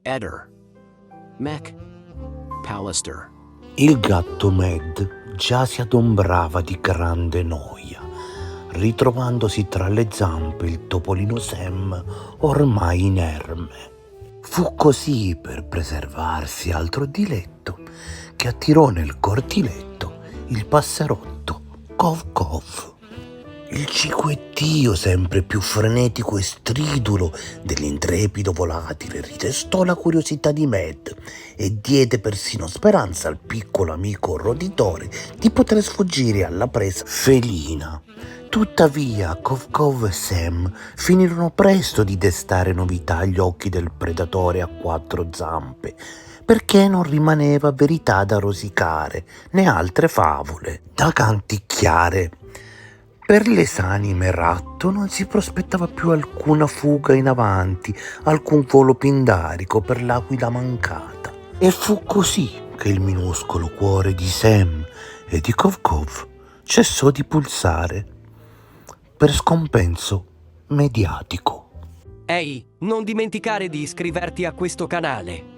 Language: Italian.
Eder. Mac. Pallister. Il gatto Med già si adombrava di grande noia, ritrovandosi tra le zampe il topolino Sam ormai inerme. Fu così, per preservarsi altro diletto, che attirò nel cortiletto il passerotto Cov Cov. Il ciguettio sempre più frenetico e stridulo dell'intrepido volatile ritestò la curiosità di Med e diede persino speranza al piccolo amico roditore di poter sfuggire alla presa felina. Tuttavia Cov Cov e Sam finirono presto di destare novità agli occhi del predatore a quattro zampe, perché non rimaneva verità da rosicare né altre favole da canticchiare. Per l'esanime ratto non si prospettava più alcuna fuga in avanti, alcun volo pindarico per l'aquila mancata. E fu così che il minuscolo cuore di Sam e di Cov Cov cessò di pulsare, per scompenso mediatico. Ehi, non dimenticare di iscriverti a questo canale.